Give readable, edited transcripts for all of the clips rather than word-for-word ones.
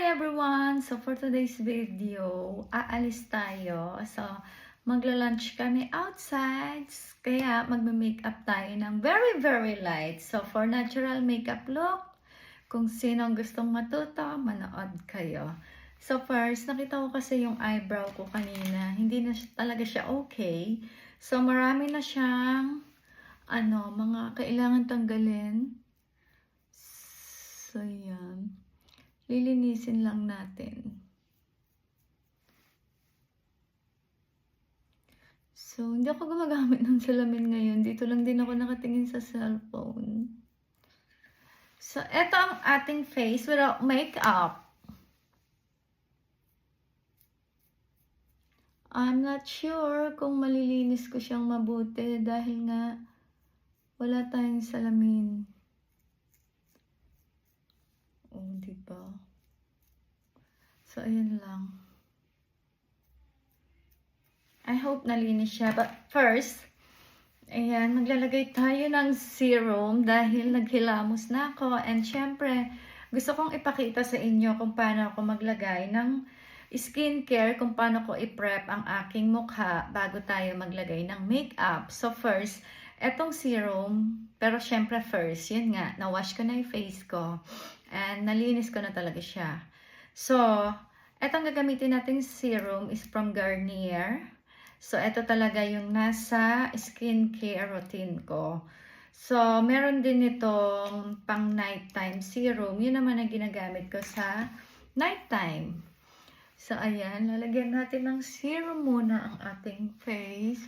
Hi everyone! So for today's video, aalis tayo. So magla-lunch kami outside. Kaya magme-makeup tayo ng very light. So for natural makeup look, kung sinong gustong matuto, manood kayo. So first, nakita ko kasi yung eyebrow ko kanina. Hindi na talaga siya okay. So marami na siyang mga kailangan tanggalin. So yan. Lilinisin lang natin. So, hindi ako gumagamit ng salamin ngayon. Dito lang din ako nakatingin sa cellphone. So, eto ang ating face without makeup. I'm not sure kung malilinis ko siyang mabuti dahil nga wala tayong salamin. Oh, diba? So, ayan lang. I hope nalinis siya. But first, ayan, maglalagay tayo ng serum dahil naghilamos na ako. And syempre, gusto kong ipakita sa inyo kung paano ako maglagay ng skincare, kung paano ko i-prep ang aking mukha bago tayo maglagay ng makeup. So first, etong serum, pero syempre first, yun nga, na-wash ko na yung face ko. And nalinis ko na talaga siya. So, etong gagamitin nating serum is from Garnier. So, ito talaga yung nasa skincare routine ko. So, meron din itong pang nighttime serum. Yun naman ang ginagamit ko sa nighttime. So, ayan. Lalagyan natin ng serum muna ang ating face.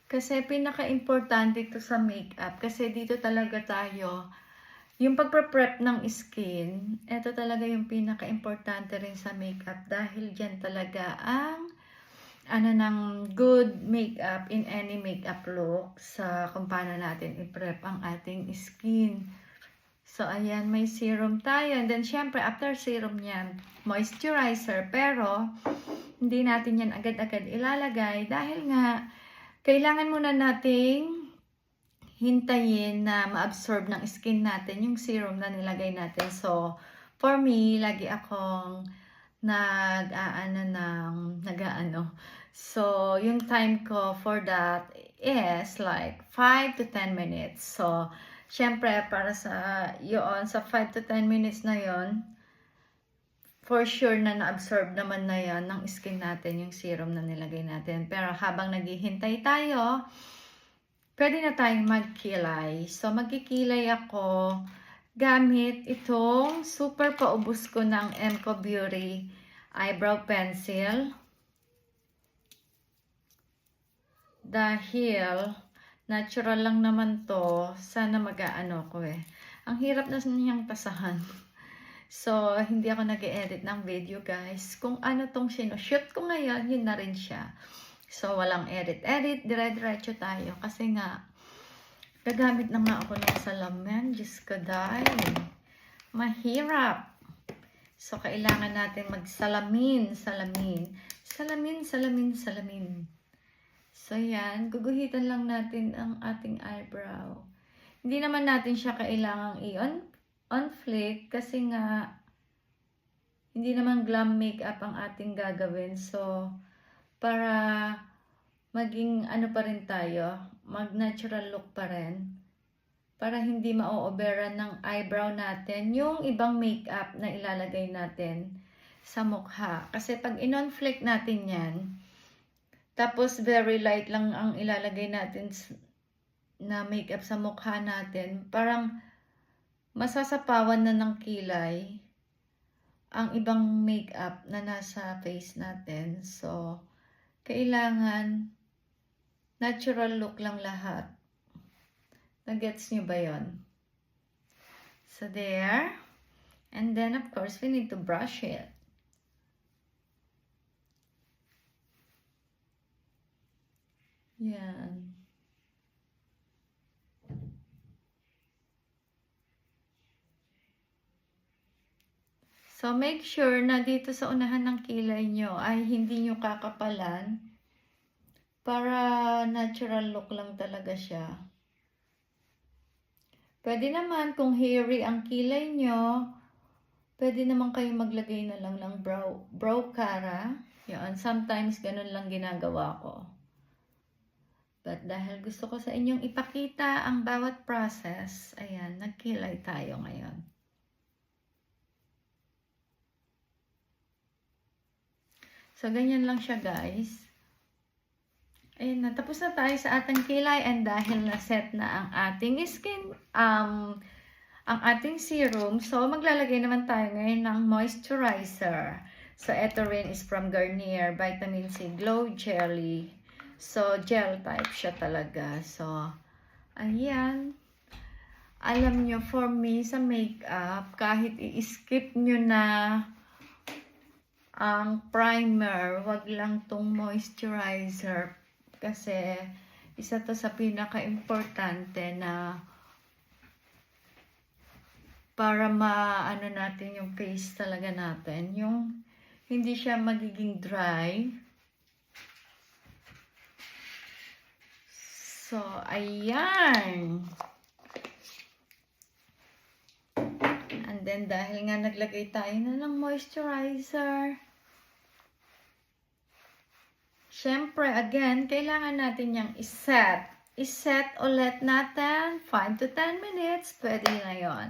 Kasi pinaka-importante ito sa makeup. Kasi dito talaga tayo, yung pagpe-prep ng skin, ito talaga yung pinaka-importante rin sa makeup. Dahil dyan talaga ang ng good makeup in any makeup look sa kung paano natin i-prep ang ating skin. So, ayan, may serum tayo. And then, syempre, after serum yan, moisturizer. Pero, hindi natin yan agad-agad ilalagay dahil nga, kailangan muna nating hintayin na ma-absorb ng skin natin yung serum na nilagay natin. So, for me, lagi akong So, yung time ko for that is like 5 to 10 minutes. So, syempre, para sa yun, sa 5 to 10 minutes na yon, for sure na na-absorb naman na yan ng skin natin, yung serum na nilagay natin. Pero habang naghihintay tayo, pwede na tayong magkilay. So, magkikilay ako gamit itong super paubos ko ng Emco Beauty eyebrow pencil. Dahil natural lang naman to, sana mag-aano ko eh. Ang hirap na niyang tasahan. So, hindi ako nag-edit ng video guys. Kung ano tong sinushoot ko ngayon, yun na rin siya. So, walang edit-edit, dire-diretso tayo. Kasi nga, gagamit na nga ako ng salamin. Diyos ko dahil. Mahirap. So, kailangan natin magsalamin. Salamin. So, yan. Guguhitan lang natin ang ating eyebrow. Hindi naman natin siya kailangang on flick kasi nga hindi naman glam makeup ang ating gagawin. So, para maging pa rin tayo, mag-natural look pa rin. Para hindi ma-overan ng eyebrow natin yung ibang makeup na ilalagay natin sa mukha. Kasi pag in-on flick natin yan, tapos very light lang ang ilalagay natin na makeup sa mukha natin, parang masasapawan na ng kilay ang ibang makeup na nasa face natin. So, kailangan natural look lang lahat. Nagets nyo ba yon? So, there. And then, of course, we need to brush it. Yan. So, make sure na dito sa unahan ng kilay nyo ay hindi nyo kakapalan para natural look lang talaga siya. Pwede naman kung hairy ang kilay nyo, Pwede naman kayo maglagay na lang ng brow cara. Yan, sometimes ganun lang ginagawa ko. But dahil gusto ko sa inyong ipakita ang bawat process, ayan, nagkilay tayo ngayon. So, ganyan lang siya, guys. Ayun na, tapos na tayo sa ating kilay, and dahil na-set na ang ating skin, ang ating serum, so maglalagay naman tayo ngayon ng moisturizer. So, ito rin is from Garnier, Vitamin C Glow Jelly. So, gel type siya talaga. So, ayan. Alam nyo, for me, sa makeup, kahit i-skip nyo na ang primer, wag lang tong moisturizer. Kasi, isa to sa pinaka-importante na para maano natin yung face talaga natin. Yung hindi siya magiging dry. So, ayan. And then, dahil nga naglagay tayo na ng moisturizer, syempre, again, kailangan natin yung iset. Iset ulit natin, 5 to 10 minutes, pwede na yon.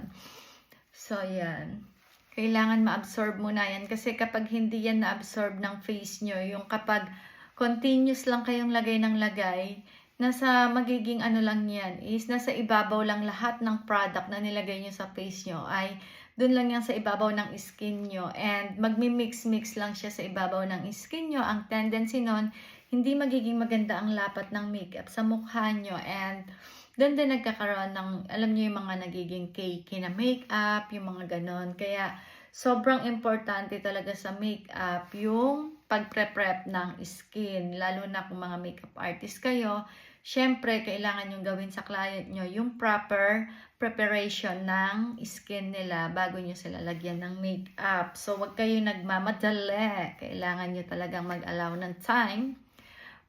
So, yan. Kailangan ma-absorb muna yan. Kasi kapag hindi yan na-absorb ng face nyo, yung kapag continuous lang kayong lagay ng lagay, nasa magiging ano lang yan is, nasa ibabaw lang lahat ng product na nilagay nyo sa face nyo ay dun lang yan sa ibabaw ng skin nyo, and magmi-mix-mix lang siya sa ibabaw ng skin nyo. Ang tendency nun, hindi magiging maganda ang lapat ng makeup sa mukha nyo, and doon din nagkakaroon ng, alam nyo, yung mga nagiging cakey na makeup, yung mga ganon. Kaya sobrang importante talaga sa makeup yung pagpre-prep ng skin, lalo na kung mga makeup artist kayo. Syempre, kailangan yung gawin sa client nyo yung proper preparation ng skin nila bago nyo sila lagyan ng makeup. So, wag kayo nagmamadali. Kailangan nyo talagang mag-allow ng time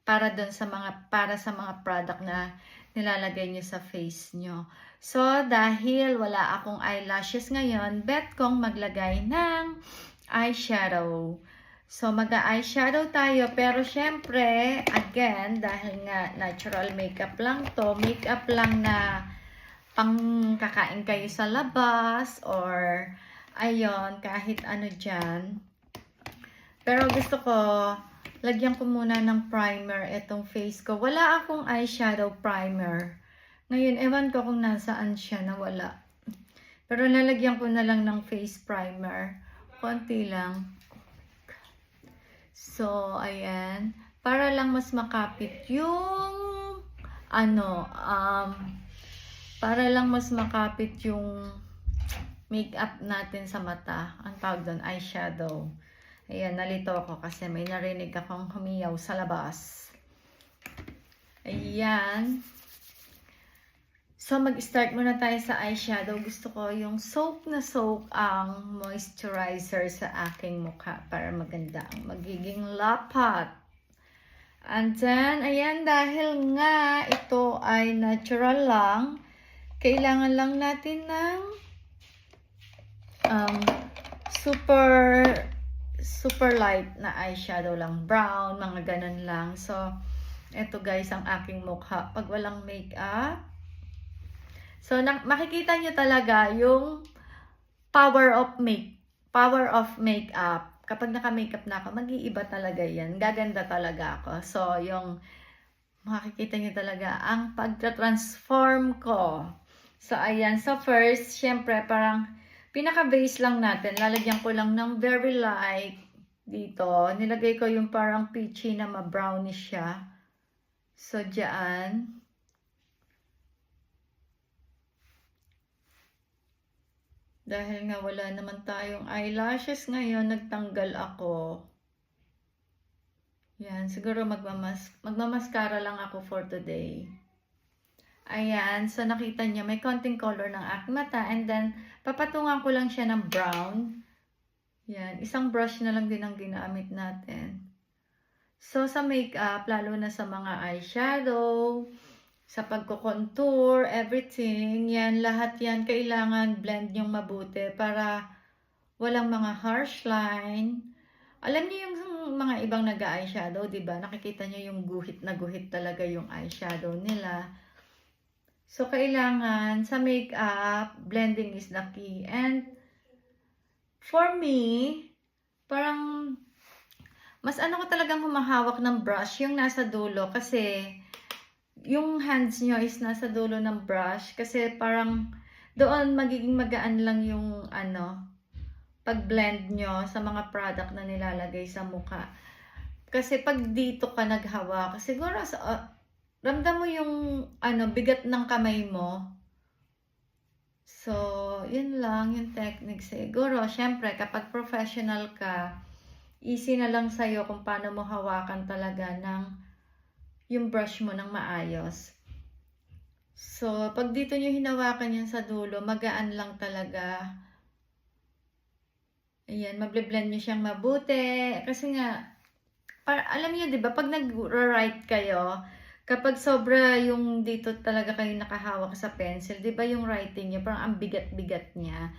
para sa mga product na nilalagay nyo sa face nyo. So, dahil wala akong eyelashes ngayon, bet kong maglagay ng eyeshadow. So, mag-eyeshadow tayo. Pero, syempre, again, dahil nga natural makeup lang to, makeup lang na pang kakain kayo sa labas, or, ayon, kahit ano dyan. Pero, gusto ko, lagyan ko muna ng primer itong face ko. Wala akong eyeshadow primer. Ngayon, ewan ko kung nasaan siya, nawala. Pero, lalagyan ko na lang ng face primer. Konti lang. So, ayan. Para lang mas makapit yung, para lang mas makapit yung makeup natin sa mata. Ang tawag doon, eyeshadow. Ayan, nalito ako kasi may narinig akong humiyaw sa labas. Ayan. So, mag-start muna tayo sa eyeshadow. Gusto ko yung soak na soak ang moisturizer sa aking mukha para maganda ang magiging lapat. And then, ayan, dahil nga ito ay natural lang, kailangan lang natin ng super light na eyeshadow lang. Brown, mga ganun lang. So, ito guys, ang aking mukha. Pag walang makeup, so, makikita nyo talaga yung power of makeup. Kapag naka-makeup na ako, mag-iiba talaga yan. Gaganda talaga ako. So, yung makikita nyo talaga ang pagtra-transform ko. So, ayan. So, first, syempre, parang pinaka-base lang natin. Lalagyan ko lang ng very light dito. Nilagay ko yung parang peachy na ma-brownish siya. So, dyan. Dahil nga wala naman tayong eyelashes ngayon, nagtanggal ako. Yan, siguro magmamaskara lang ako for today. Ayan, so nakita niyo may konting color ng aking mata, and then papatungan ko lang siya ng brown. Yan, isang brush na lang din ang ginamit natin. So sa makeup, lalo na sa mga eyeshadow, sa pagko-contour, everything, yan, lahat yan, kailangan blend yung mabuti para walang mga harsh line. Alam niyo yung mga ibang nag-eyeshadow, 'di ba? Nakikita niyo yung guhit na guhit talaga yung eyeshadow nila. So kailangan sa makeup, blending is the key. And for me, parang mas ano ko talagang humahawak ng brush yung nasa dulo kasi yung hands nyo is nasa dulo ng brush kasi parang doon magiging magaan lang yung pag-blend nyo sa mga product na nilalagay sa mukha. Kasi pag dito ka naghawak, siguro ramdam mo yung bigat ng kamay mo. So, yun lang yung technique. Siguro, syempre, kapag professional ka, easy na lang sa'yo kung paano mo hawakan talaga yung brush mo ng maayos. So, pag dito nyo hinawakan yan sa dulo, magaan lang talaga. Ayan, mable-blend nyo siyang mabuti. Kasi nga, alam niyo, di ba, pag nag-write kayo, kapag sobra yung dito talaga kayo nakahawak sa pencil, di ba yung writing nyo, parang ang bigat-bigat niya.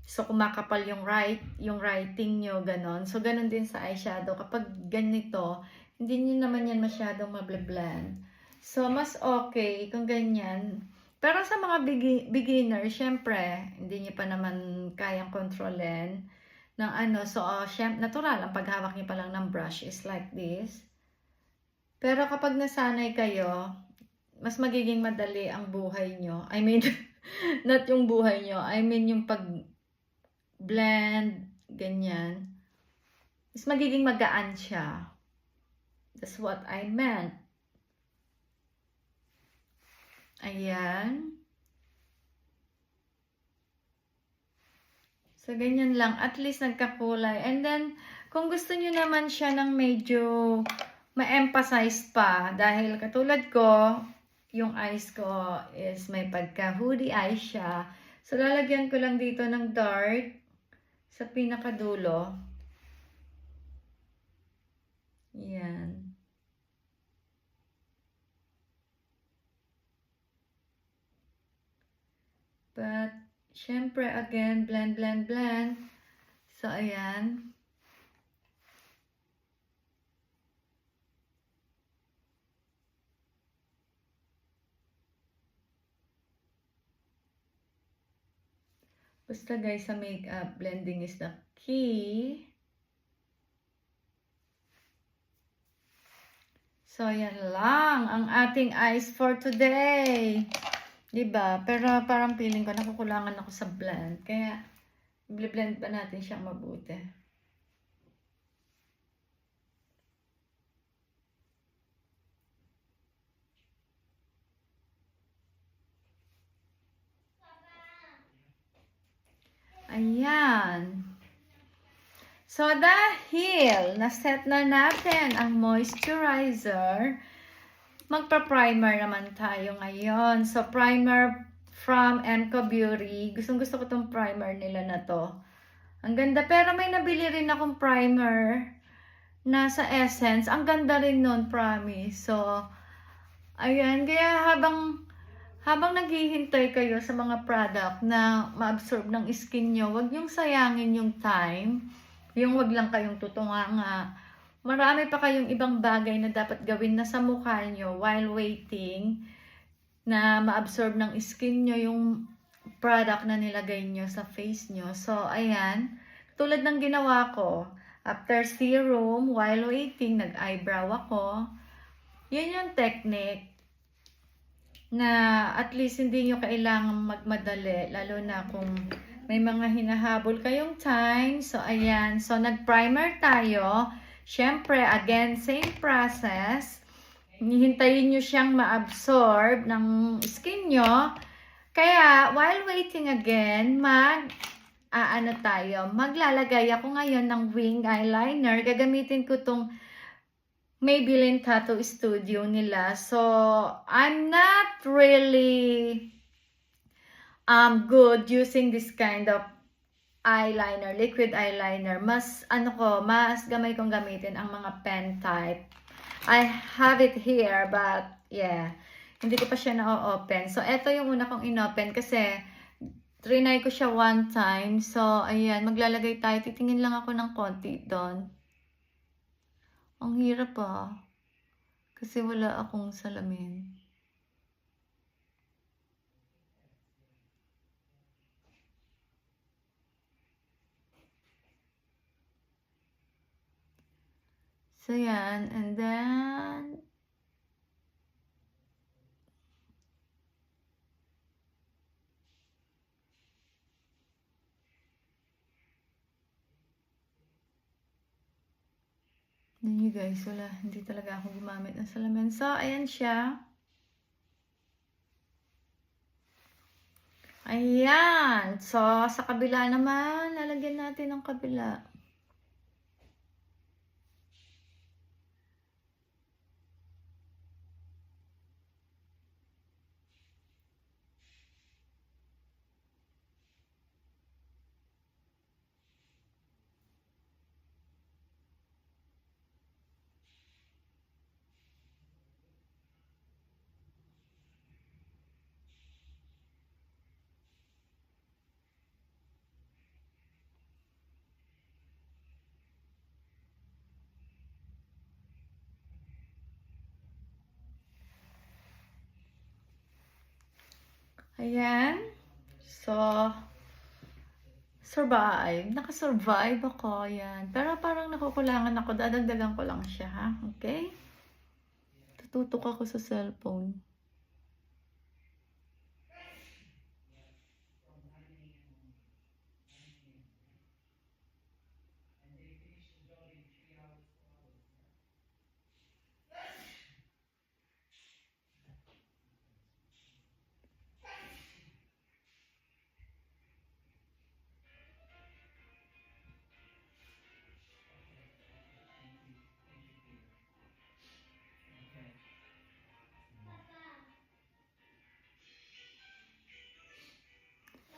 So, kumakapal yung writing nyo, ganon. So, ganon din sa eyeshadow. Kapag ganito, hindi nyo naman yan masyadong mable-blend. So, mas okay kung ganyan. Pero sa mga beginner, syempre, hindi nyo pa naman kayang kontrolin ng So, natural, ang paghawak nyo pa lang ng brush is like this. Pero kapag nasanay kayo, mas magiging madali ang buhay nyo. I mean, not yung buhay nyo. I mean, yung pag-blend, ganyan. Mas magiging magaan siya. That's what I meant. Ayan. So, ganyan lang. At least nagkakulay. And then, kung gusto nyo naman siya ng medyo ma-emphasize pa, dahil katulad ko, yung eyes ko is may pagka-hoodie eyes siya. So, lalagyan ko lang dito ng dark sa pinakadulo. Yan. But, syempre, again, blend, blend, blend. So, ayan. Basta guys, sa makeup, blending is the key. So, yan lang ang ating eyes for today. Diba? Pero parang feeling ko nakukulangan ako sa blend. Kaya, i-blend pa natin siyang mabuti. Ayan. So, dahil na-set na natin ang moisturizer, magpa-primer naman tayo ngayon. So, primer from Emco Beauty. Gustong-gusto ko tong primer nila na to. Ang ganda. Pero may nabili rin akong primer na sa Essence. Ang ganda rin nun, promise. So, ayan. Kaya habang naghihintay kayo sa mga product na ma-absorb ng skin nyo, huwag nyong sayangin yung time. Yung huwag lang kayong tutunganga. Marami pa kayong ibang bagay na dapat gawin na sa mukha nyo while waiting na ma-absorb ng skin nyo yung product na nilagay nyo sa face nyo. So, ayan. Tulad ng ginawa ko. After serum, while waiting, nag-eyebrow ako. Yun yung technique na at least hindi nyo kailangang magmadali. Lalo na kung may mga hinahabol kayong time. So, ayan. So, nag-primer tayo. Siyempre, again, same process. Hihintayin nyo siyang ma-absorb ng skin nyo. Kaya, while waiting again, maglalagay ako ngayon ng wing eyeliner. Gagamitin ko tong Maybelline Tattoo Studio nila. So, I'm not really good using this kind of eyeliner, liquid eyeliner. Mas gamay kong gamitin ang mga pen type. I have it here, but yeah, hindi ko pa siya na-open. So, eto yung una kong in-open kasi Trinay ko siya one time. So, ayan, maglalagay tayo. Titingin lang ako ng konti doon. Ang hirap kasi wala akong salamin. So, yan. And then, you guys, wala. Hindi talaga ako gumamit ng salamin. So, ayan siya. Ayan. So, sa kabila naman, lalagyan natin ng kabila. Ayan. So, survive. Nakasurvive ako. Ayan. Pero parang nakukulangan ako. Dadagdagan ko lang siya, ha? Okay? Tututok ako sa cellphone.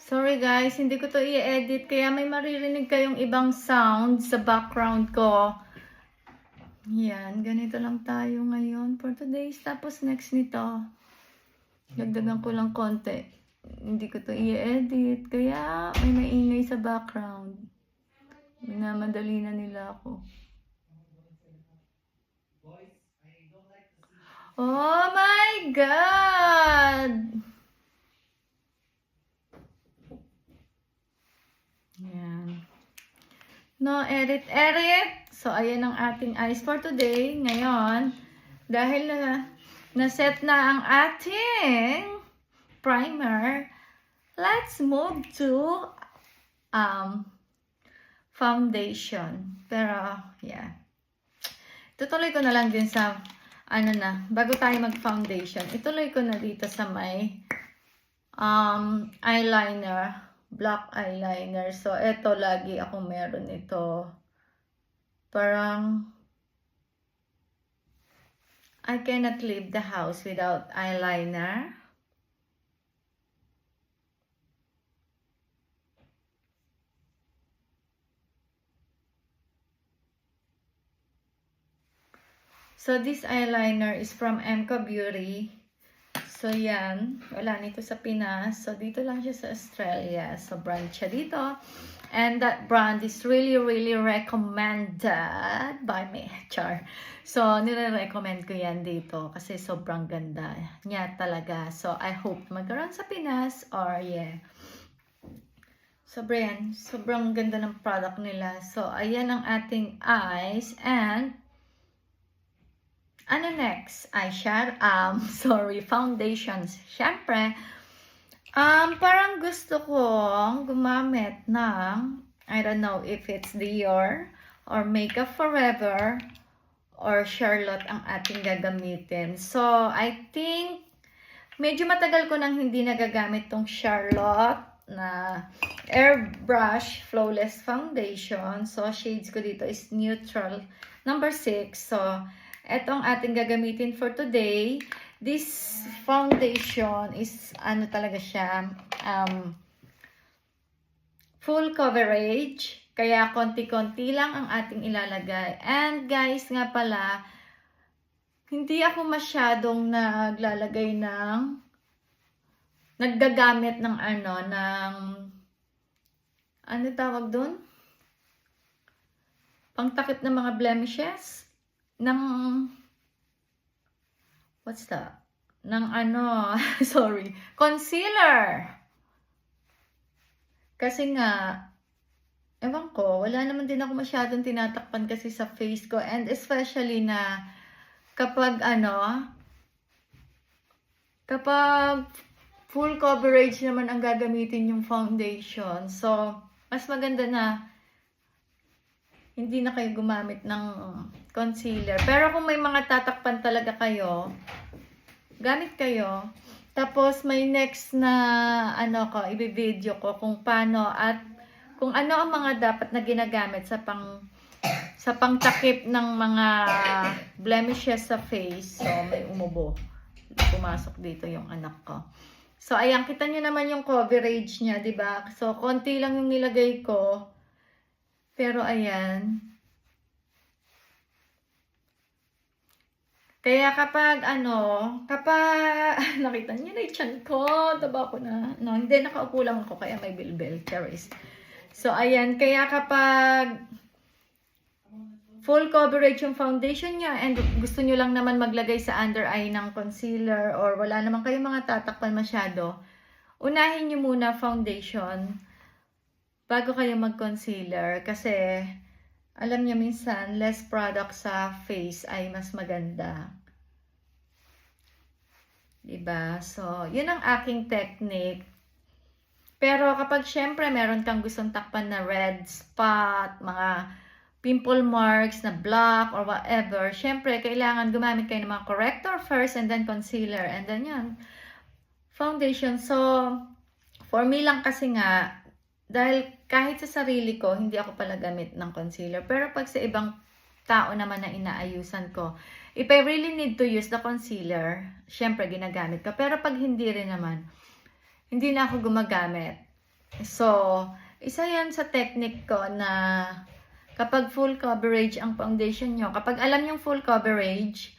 Sorry guys, hindi ko to i-edit kaya may maririnig kayong ibang sound sa background ko. Yan, ganito lang tayo ngayon for today's. Tapos next nito, dagdagan ko lang konti. Hindi ko to i-edit kaya may maingay sa background. Minamadali na nila ako. Oh my God! Yan. No edit. So, ayan ang ating eyes for today. Ngayon, dahil na-set na ang ating primer, let's move to foundation. Pero, yeah. Tutuloy ko na lang din sa, bago tayo mag-foundation, ituloy ko na dito sa may eyeliner. Black eyeliner. So, eto lagi ako meron ito. Parang I cannot leave the house without eyeliner. So, this eyeliner is from Emco Beauty. So, yan. Wala nito sa Pinas. So, dito lang siya sa Australia. So, brand siya dito. And that brand is really, really recommended by me. Char. So, nire-recommend ko yan dito. Kasi sobrang ganda niya talaga. So, I hope magkaroon sa Pinas. Or, yeah. Sobrang ganda ng product nila. So, ayan ang ating eyes. And, ano next? Foundations. Siyempre, parang gusto kong gumamit ng, I don't know if it's Dior or Makeup Forever or Charlotte ang ating gagamitin. So, I think, medyo matagal ko nang hindi nagagamit tong Charlotte na Airbrush Flawless Foundation. So, shades ko dito is Neutral number 6. So, etong ating gagamitin for today. This foundation is, talaga siya, full coverage. Kaya konti-konti lang ang ating ilalagay. And guys, nga pala, hindi ako masyadong naglalagay ng naggagamit ng ano tawag doon? Pangtakip ng mga blemishes ng what's that? Ng sorry, concealer. Kasi nga, ewan ko, wala naman din ako masyadong tinatakpan kasi sa face ko, and especially na kapag kapag full coverage naman ang gagamitin yung foundation. So, mas maganda na hindi na kayo gumamit ng concealer. Pero kung may mga tatakpan talaga kayo, gamit kayo. Tapos may next na i-video ko kung paano at kung ano ang mga dapat na ginagamit sa pangtakip ng mga blemishes sa face. So, may umubo. Pumasok dito yung anak ko. So, ayan, kita nyo naman yung coverage niya, di ba? So, konti lang yung nilagay ko. Pero, ayan. Kaya kapag nakita niyo na yung tiyan ko, taba ko na. No, hindi, nakaupo lang ako, kaya may bilbil, charis. So, ayan, kaya kapag full coverage yung foundation niya and gusto nyo lang naman maglagay sa under eye ng concealer or wala naman kayong mga tatakpan masyado, unahin nyo muna foundation bago kayo mag-concealer kasi alam niyo minsan less product sa face ay mas maganda. Diba? So, yun ang aking technique. Pero kapag syempre meron kang gustong takpan na red spot, mga pimple marks na black or whatever, syempre kailangan gumamit kayo ng mga corrector first and then concealer and then yan, foundation. So, for me lang kasi nga, dahil kahit sa sarili ko, hindi ako pala gamit ng concealer. Pero pag sa ibang tao naman na inaayusan ko, if I really need to use the concealer, syempre ginagamit ko. Pero pag hindi rin naman, hindi na ako gumagamit. So, isa yan sa technique ko na kapag full coverage ang foundation nyo, kapag alam yung full coverage,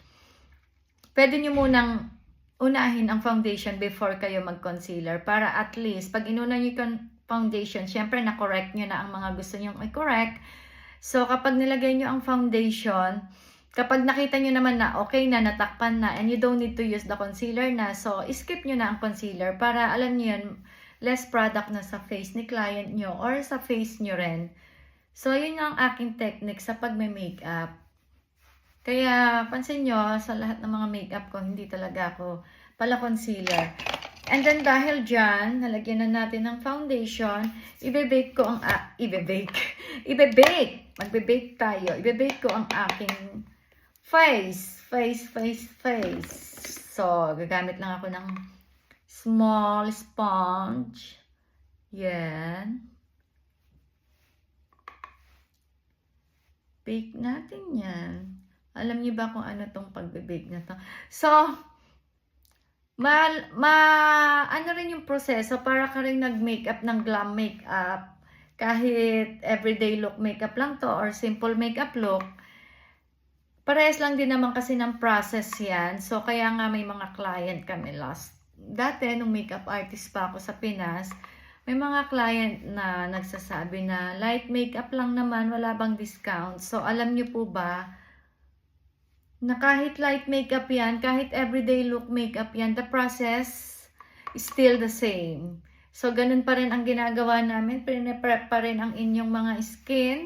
pwede nyo munang unahin ang foundation before kayo mag-concealer para at least, pag inuna nyo yung foundation, syempre na-correct nyo na ang mga gusto nyo i-correct. So, kapag nilagay nyo ang foundation, kapag nakita nyo naman na okay na, natakpan na, and you don't need to use the concealer na, so, skip nyo na ang concealer para alam nyo yun, less product na sa face ni client nyo or sa face nyo rin. So, yun ang aking technique sa pagme-makeup. Kaya, pansin nyo, sa lahat ng mga makeup ko, hindi talaga ako pala concealer. And then, dahil dyan, nalagyan na natin ng foundation, ibe-bake ko ang, magbe-bake tayo. Ibe-bake ko ang aking face. So, gagamit lang ako ng small sponge. Yan. Bake natin yan. Alam niyo ba kung ano tong pagbe-bake na to? So, ano rin yung proseso para ka rin nag-makeup ng glam makeup. Kahit everyday look makeup lang to or simple makeup look. Parehas lang din naman kasi ng process yan. So, kaya nga may mga client kami dati, nung makeup artist pa ako sa Pinas, may mga client na nagsasabi na light makeup lang naman, wala bang discount? So, alam niyo po ba na kahit light makeup yan, kahit everyday look makeup yan, the process is still the same. So, ganun pa rin ang ginagawa namin. Prep pa rin ang inyong mga skin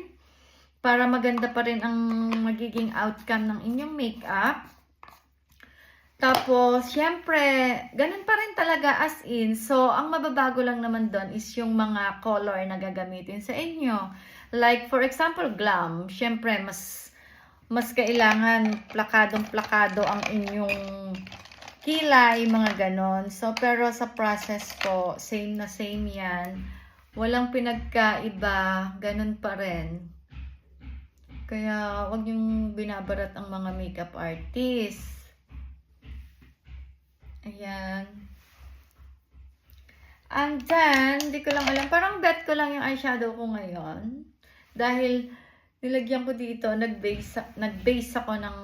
para maganda pa rin ang magiging outcome ng inyong makeup. Tapos, syempre, ganun pa rin talaga as in. So, ang mababago lang naman doon is yung mga color na gagamitin sa inyo. Like, for example, glam. Syempre, mas kailangan plakadong-plakado ang inyong kilay, mga ganon. So, pero sa process ko, same na same yan. Walang pinagkaiba, ganun pa rin. Kaya, wag yung binabarat ang mga makeup artist. Ayan. And then, hindi ko lang alam. Parang bet ko lang yung eyeshadow ko ngayon. Dahil, nilagyan ko dito, nag-base ako ng,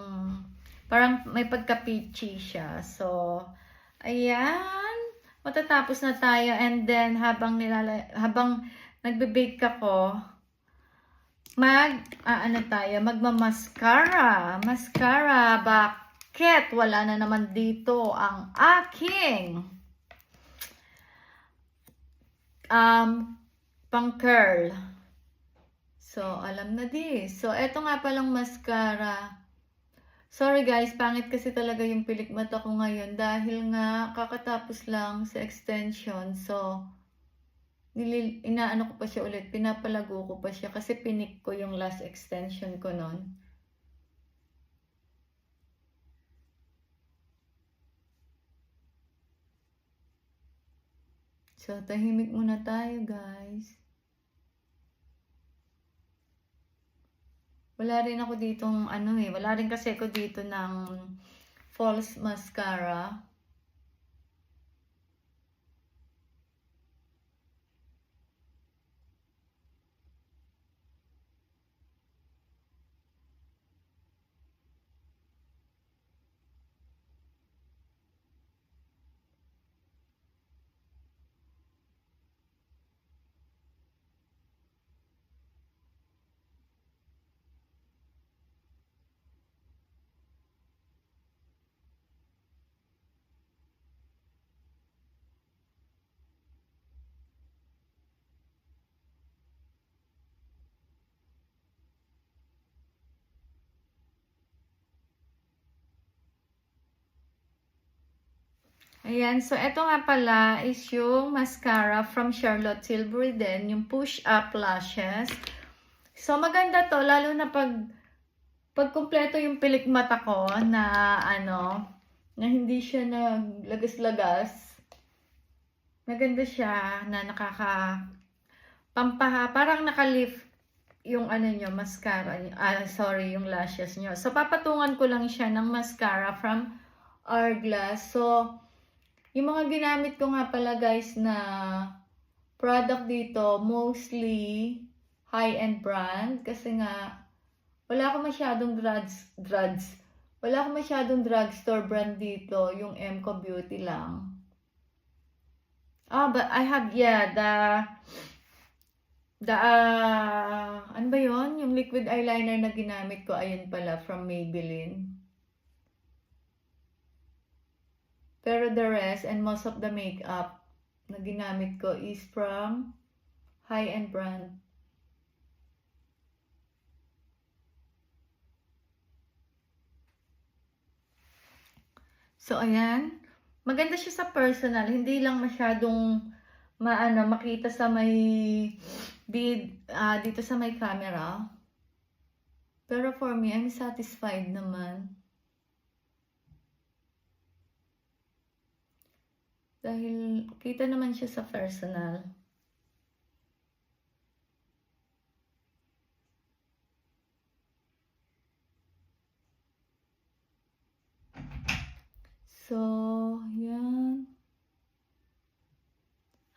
parang may pagka-peachy siya. So, ayan. matatapos na tayo. And then, habang nagbe-bake ako, magma-mascara. Mascara, bakit? Wala na naman dito ang aking pang curl. So, alam na di. So, eto nga palang mascara. Sorry guys, pangit kasi talaga yung pilik mata ko ngayon dahil nga kakatapos lang sa extension. So, inaano ko pa siya ulit, pinapalago ko pa siya kasi pinik ko yung last extension ko nun. So, tahimik muna tayo guys. Wala rin ako ditong wala rin kasi ako dito ng false mascara. Ayan, so ito nga pala is yung mascara from Charlotte Tilbury din, yung Push Up Lashes. So maganda to, lalo na pag kumpleto yung pilik mata ko na na hindi siya naglagas-lagas. Maganda siya na parang naka-lift yung mascara, yung lashes nyo. So papatungan ko lang siya ng mascara from Hourglass. So yung mga ginamit ko nga pala guys na product dito, mostly high-end brand. Kasi nga, wala akong masyadong wala akong masyadong drugstore brand dito. Yung Emco Beauty lang. But I have, ano ba yun? Yung liquid eyeliner na ginamit ko, ayun pala, from Maybelline. Pero the rest and most of the makeup na ginamit ko is from high-end brand. So, ayan. Maganda siya sa personal. Hindi lang masyadong makita sa may dito sa may camera. Pero for me, I'm satisfied naman. Dahil kita naman siya sa personal. So, yan.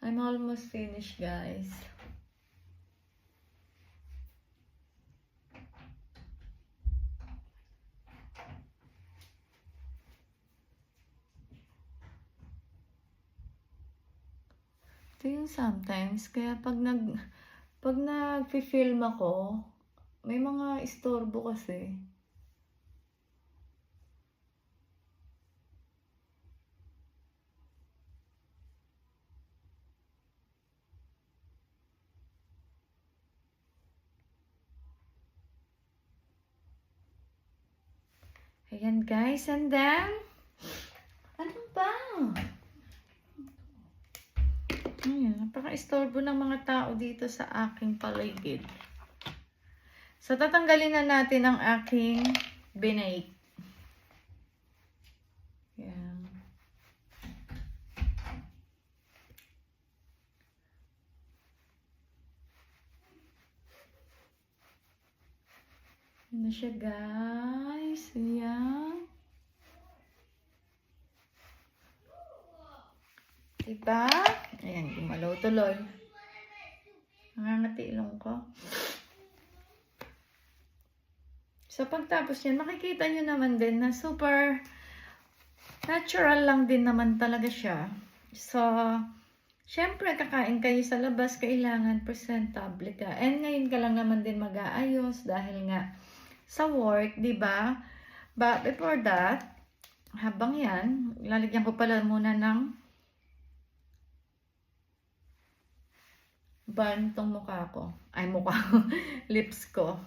I'm almost finished, guys. Ito yung sometimes, kaya pag nag-film ako, may mga istorbo kasi. Ayan guys, and then, ano ba? Ayan, napaka-istorbo ng mga tao dito sa aking paligid. So, tatanggalin na natin ang aking binake. Ayan. Ano siya guys? Ayan. Diba? Ayan, gumalaw tuloy. Nangangati ilong ko. So, pagtapos yan, makikita nyo naman din na super natural lang din naman talaga siya. So, syempre, kakain kayo sa labas, kailangan presentable ka. And ngayon ka lang naman din mag-aayos dahil nga sa work, di ba? But before that, habang yan, lalagyan ko pala muna ng ban tong mukha ko. Ay, mukha ko. Lips ko.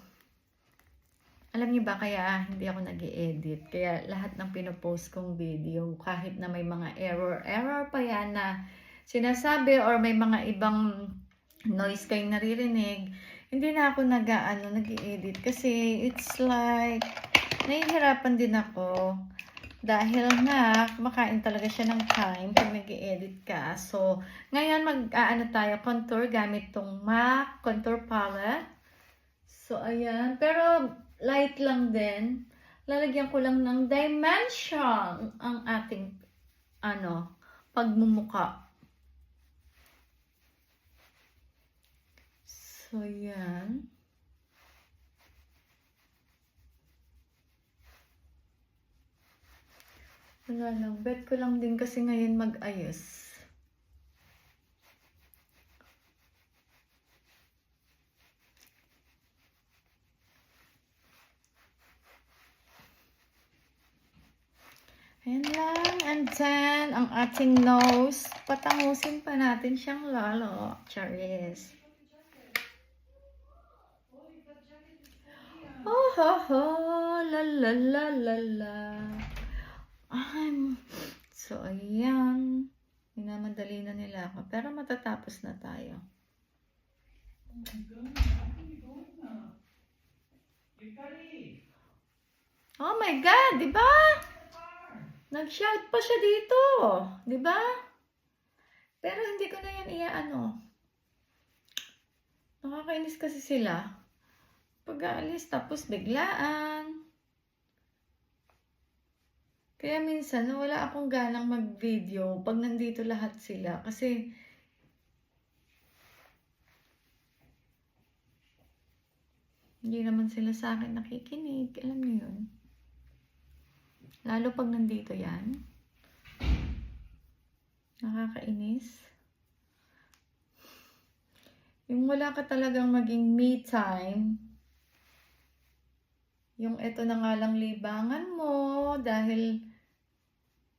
Alam niyo ba kaya hindi ako nag-i-edit? Kaya lahat ng pinopost kong video, kahit na may mga error pa yan na sinasabi or may mga ibang noise kayong naririnig, hindi na ako nag-i-edit kasi it's like nahihirapan din ako dahil nga kumakain talaga siya ng time pag nag-i-edit ka. So, ngayon mag-aano tayo contour gamit tong MAC contour palette. So, ayan. Pero, light lang din. Lalagyan ko lang ng dimension ang ating, pagmumuka. So, yan. Wala lang. Bet ko lang din kasi ngayon mag-ayos. Ayan lang. And then, ang ating nose, patangusin pa natin siyang lalo. Charis. Oh, ho, ho. La, la, la, la, la. So, ayan. Minamadali na nila ako. Pero matatapos na tayo. Oh my God, di ba? Nag-shout pa siya dito. Di ba? Pero hindi ko na yan Nakakainis kasi sila. Pag-aalis, tapos biglaan. Kaya minsan, wala akong ganang mag-video pag nandito lahat sila. Kasi, hindi naman sila sa akin nakikinig. Alam niyo yun? Lalo pag nandito yan. Nakakainis. Yung wala ka talagang maging me time. Yung eto na nga lang libangan mo dahil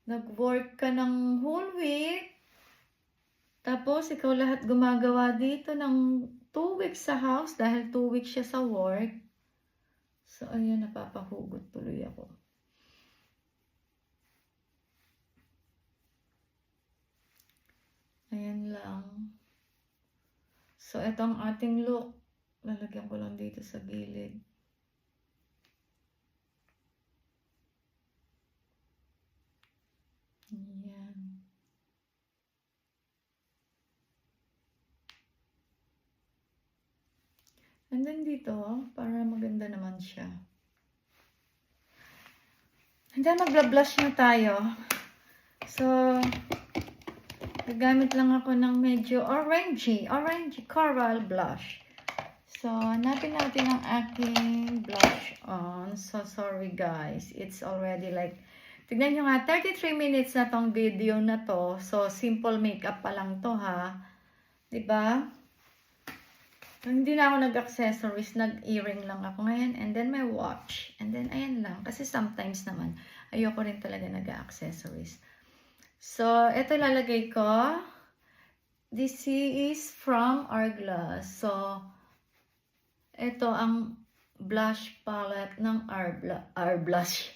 nag-work ka ng whole week. Tapos, ikaw lahat gumagawa dito ng 2 weeks sa house dahil 2 weeks siya sa work. So, ayan, napapahugot tuloy ako. Ayan lang. So, ito ang ating look. Lalagyan ko lang dito sa gilid. Ayan. And then dito, para maganda naman siya. And then magla-blush na tayo. So, gagamit lang ako ng medyo orangey coral blush. So, hanapin natin ang aking blush on. So, sorry guys. It's already like, tignan nyo nga, 33 minutes na tong video na to. So, simple makeup pa lang to ha. Diba? Hindi na ako nag-accessories, nag-earring lang ako ngayon. And then my watch. And then, ayan lang. Kasi sometimes naman, ayoko rin talaga nag-accessories. So, ito lalagay ko. This is from Hourglass. So, ito ang blush palette ng Hourglass.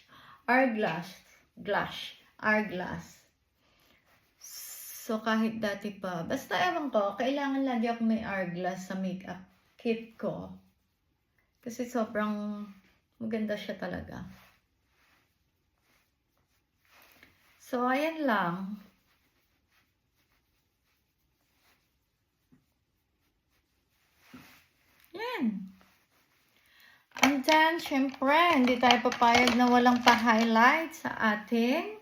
So, kahit dati pa. Basta ewan ko, kailangan lagi ako may Hourglass sa makeup kit ko. Kasi sobrang maganda siya talaga. So, ayan lang. Yan. And then, syempre, hindi tayo papayag na walang pa-highlight sa ating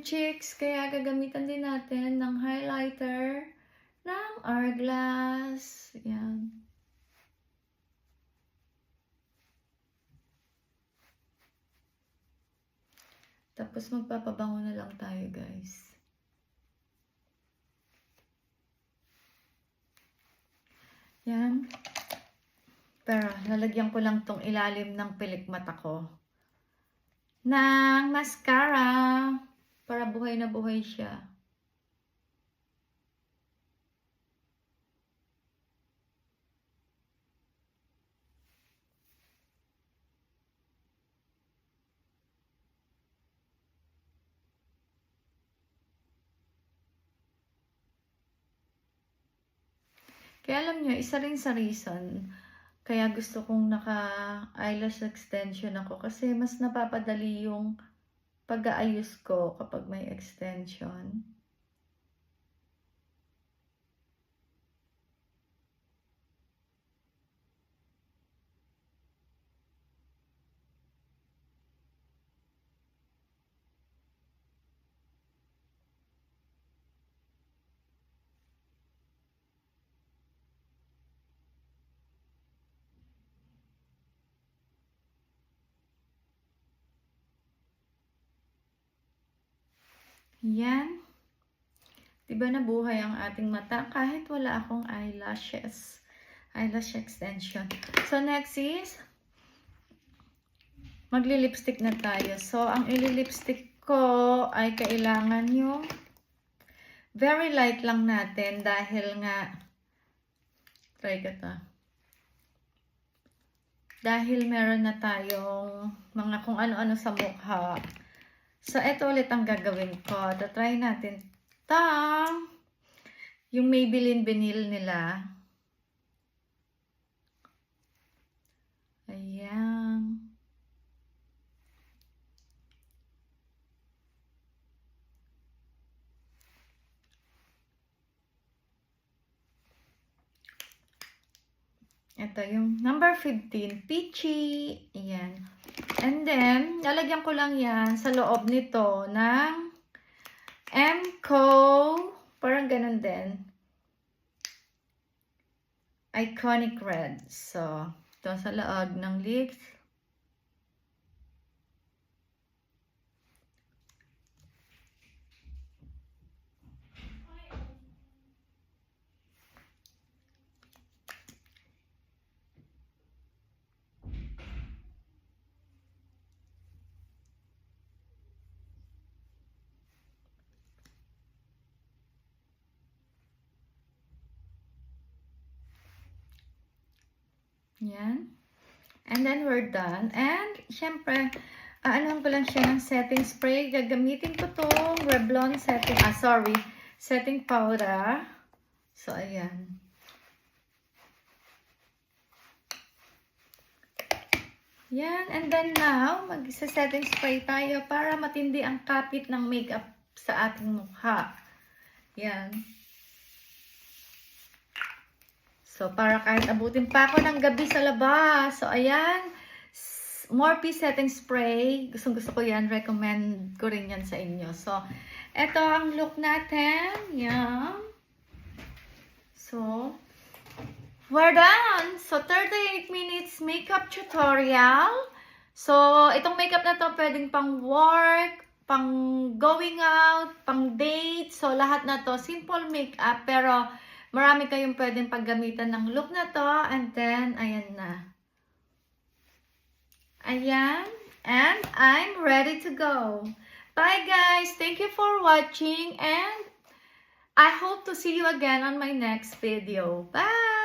cheeks. Kaya gagamitan din natin ng highlighter ng Hourglass. Yan. Ito Tapos magpapabango na lang tayo, guys. Yan. Pero lalagyan ko lang tong ilalim ng pilik mata ko ng mascara para buhay na buhay siya. Kaya alam nyo, isa rin sa reason kaya gusto kong naka-eyelash extension ako kasi mas napapadali yung pag-aayos ko kapag may extension. Yan. Diba nabuhay ang ating mata kahit wala akong eyelashes. Eyelash extension. So next is magli-lipstick na tayo. So ang ili-lipstick ko ay kailangan yung very light lang natin dahil nga try ko to. Dahil meron na tayong mga kung ano-ano sa mukha. So, ito ulit ang gagawin ko. Try natin yung Maybelline Vinyl nila. Ayan. Ito yung number 15, Peachy. Ayan. And then, lalagyan ko lang yan sa loob nito ng MCO. Parang ganun din. Iconic Red. So, ito sa loob ng lips. Yan. And then we're done. And, syempre, aanuhan ko lang siya ng setting spray. Gagamitin ko tong Revlon setting, setting powder. So, ayan. Yan. And then now, mag-setting spray tayo para matindi ang kapit ng makeup sa ating mukha. Yan. So, para kahit abutin pa ako ng gabi sa labas. So, ayan. Morphe setting spray. Gustong-gusto ko yan. Recommend ko rin yan sa inyo. So, eto ang look natin. Yan. So, we're done. So, 38 minutes makeup tutorial. So, itong makeup na to pwedeng pang work, pang going out, pang date. So, lahat na to simple makeup. Pero, marami kayong pwedeng paggamitan ng look na to. And then, ayan na. Ayan. And I'm ready to go. Bye guys. Thank you for watching. And I hope to see you again on my next video. Bye!